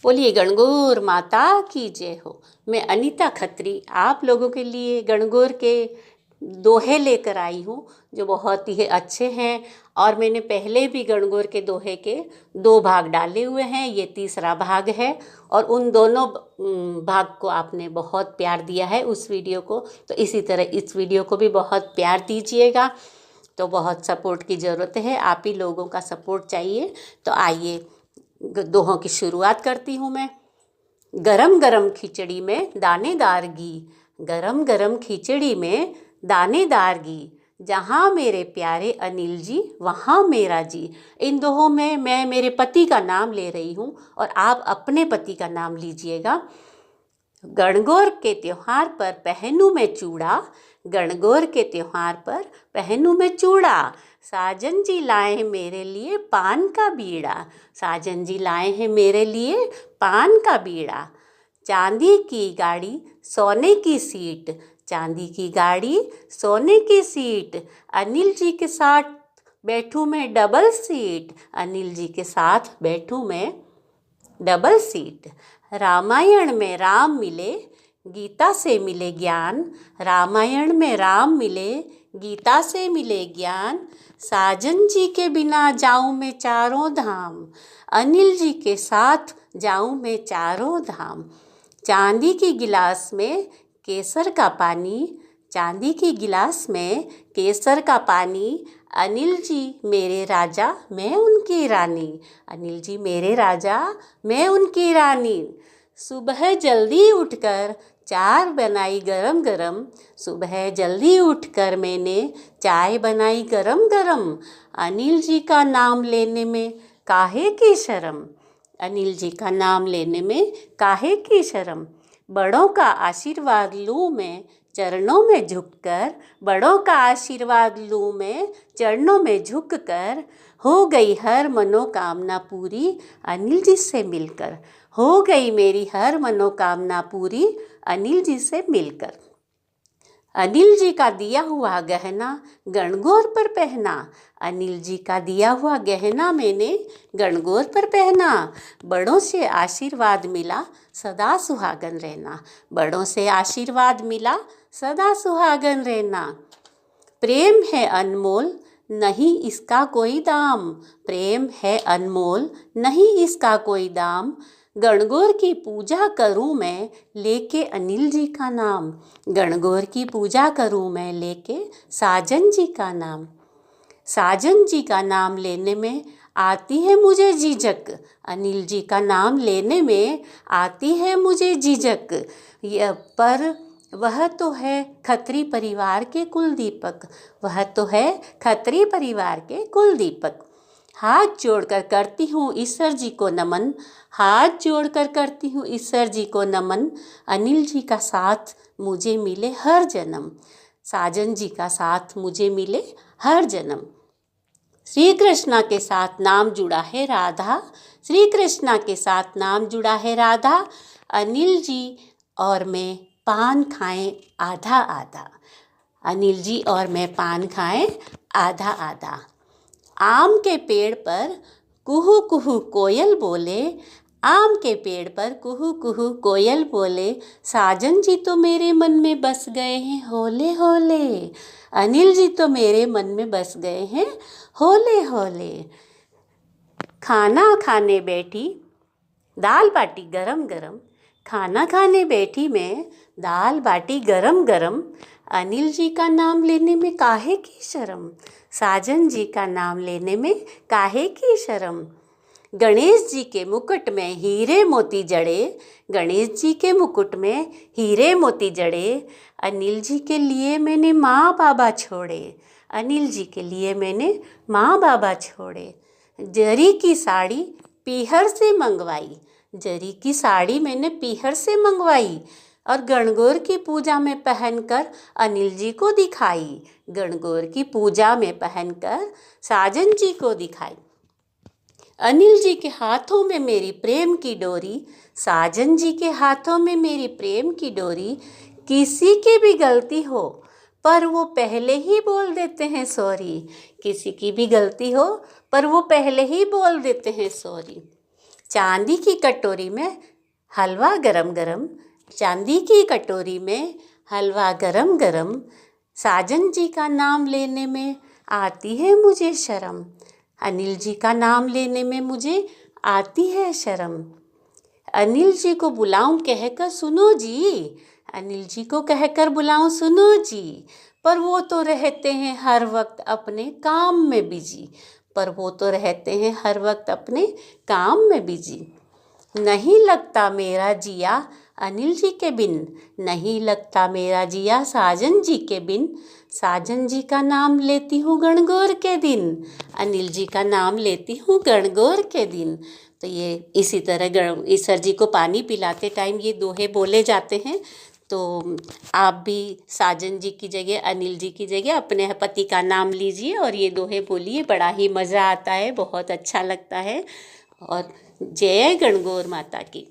बोलिए गणगौर माता की जय हो। मैं अनीता खत्री आप लोगों के लिए गणगौर के दोहे लेकर आई हूँ जो बहुत ही अच्छे हैं। और मैंने पहले भी गणगौर के दोहे के 2 भाग डाले हुए हैं, ये तीसरा भाग है। और उन दोनों भाग को आपने बहुत प्यार दिया है उस वीडियो को, तो इसी तरह इस वीडियो को भी बहुत प्यार दीजिएगा। तो बहुत सपोर्ट की ज़रूरत है, आप ही लोगों का सपोर्ट चाहिए। तो आइए दोहों की शुरुआत करती हूँ मैं। गरम गरम खिचड़ी में दानेदार घी, गरम गरम खिचड़ी में दानेदार घी, जहाँ मेरे प्यारे अनिल जी वहाँ मेरा जी। इन दोहों में मैं मेरे पति का नाम ले रही हूँ और आप अपने पति का नाम लीजिएगा। गणगौर के त्योहार पर पहनूं मैं चूड़ा, गणगौर के त्योहार पर पहनूं मैं चूड़ा, साजन जी लाए हैं मेरे लिए पान का बीड़ा, साजन जी लाए हैं मेरे लिए पान का बीड़ा। चांदी की गाड़ी सोने की सीट, चांदी की गाड़ी सोने की सीट, अनिल जी के साथ बैठूं मैं डबल सीट, अनिल जी के साथ बैठूं मैं डबल सीट। रामायण में राम मिले गीता से मिले ज्ञान, रामायण में राम मिले गीता से मिले ज्ञान, साजन जी के बिना जाऊं मैं चारों धाम, अनिल जी के साथ जाऊं मैं चारों धाम। चांदी की गिलास में केसर का पानी, चांदी की गिलास में केसर का पानी, अनिल जी मेरे राजा मैं उनकी रानी, अनिल जी मेरे राजा मैं उनकी रानी। सुबह जल्दी उठकर चाय बनाई गरम गरम, सुबह जल्दी उठकर मैंने चाय बनाई गरम गरम, अनिल जी का नाम लेने में काहे की शर्म, अनिल जी का नाम लेने में काहे की शर्म। बड़ों का आशीर्वाद लूँ मैं चरणों में झुककर, बड़ों का आशीर्वाद लूँ मैं चरणों में झुककर, हो गई हर मनोकामना पूरी अनिल जी से मिलकर, हो गई मेरी हर मनोकामना पूरी अनिल जी से मिलकर। अनिल जी का दिया हुआ गहना गणगौर पर पहना, अनिल जी का दिया हुआ गहना मैंने गणगौर पर पहना, बड़ों से आशीर्वाद मिला सदा सुहागन रहना, बड़ों से आशीर्वाद मिला सदा सुहागन रहना। प्रेम है अनमोल नहीं इसका कोई दाम, प्रेम है अनमोल नहीं इसका कोई दाम, गणगौर की पूजा करूं मैं लेके अनिल जी का नाम, गणगौर की पूजा करूं मैं लेके साजन जी का नाम। साजन जी का नाम लेने में आती है मुझे झिझक, अनिल जी का नाम लेने में आती है मुझे झिझक, पर वह तो है खत्री परिवार के कुलदीपक, वह तो है खत्री परिवार के कुलदीपक। हाथ जोड़कर करती हूँ ईश्वर जी को नमन, हाथ जोड़कर करती हूँ ईश्वर जी को नमन, अनिल जी का साथ मुझे मिले हर जन्म, साजन जी का साथ मुझे मिले हर जन्म। श्री कृष्णा के साथ नाम जुड़ा है राधा, श्री कृष्णा के साथ नाम जुड़ा है राधा, अनिल जी और मैं पान खाएं आधा आधा, अनिल जी और मैं पान खाएं आधा आधा। आम के पेड़ पर कुहू कुहू कोयल बोले, आम के पेड़ पर कुहू कुहू कोयल बोले, साजन जी तो मेरे मन में बस गए हैं होले होले, अनिल जी तो मेरे मन में बस गए हैं होले होले। खाना खाने बैठी दाल बाटी गरम गरम, खाना खाने बैठी मैं दाल बाटी गरम गरम, अनिल जी का नाम लेने में काहे की शर्म, साजन जी का नाम लेने में काहे की शर्म। गणेश जी के मुकुट में हीरे मोती जड़े, गणेश जी के मुकुट में हीरे मोती जड़े, अनिल जी के लिए मैंने माँ बाबा छोड़े, अनिल जी के लिए मैंने माँ बाबा छोड़े। जरी की साड़ी पीहर से मंगवाई, जरी की साड़ी मैंने पीहर से मंगवाई और गणगौर की पूजा में पहनकर अनिल जी को दिखाई, गणगौर की पूजा में पहनकर साजन जी को दिखाई। अनिल जी के हाथों में मेरी प्रेम की डोरी, साजन जी के हाथों में मेरी प्रेम की डोरी, किसी की भी गलती हो पर वो पहले ही बोल देते हैं सॉरी, किसी की भी गलती हो पर वो पहले ही बोल देते हैं सॉरी। चांदी की कटोरी में हलवा गरम गरम, चांदी की कटोरी में हलवा गरम गरम, साजन जी का नाम लेने में आती है मुझे शर्म, अनिल जी का नाम लेने में मुझे आती है शर्म। अनिल जी को बुलाऊं कहकर सुनो जी, अनिल जी को कहकर बुलाऊं सुनो जी, पर वो तो रहते हैं हर वक्त अपने काम में बिजी, पर वो तो रहते हैं हर वक्त अपने काम में बिजी। नहीं लगता मेरा जिया अनिल जी के बिन, नहीं लगता मेरा जिया साजन जी के बिन, साजन जी का नाम लेती हूँ गणगौर के दिन, अनिल जी का नाम लेती हूँ गणगौर के दिन। तो ये इसी तरह ईश्वर जी को पानी पिलाते टाइम ये दोहे बोले जाते हैं। तो आप भी साजन जी की जगह, अनिल जी की जगह अपने पति का नाम लीजिए और ये दोहे बोलिए, बड़ा ही मज़ा आता है, बहुत अच्छा लगता है। और जय गणगौर माता की।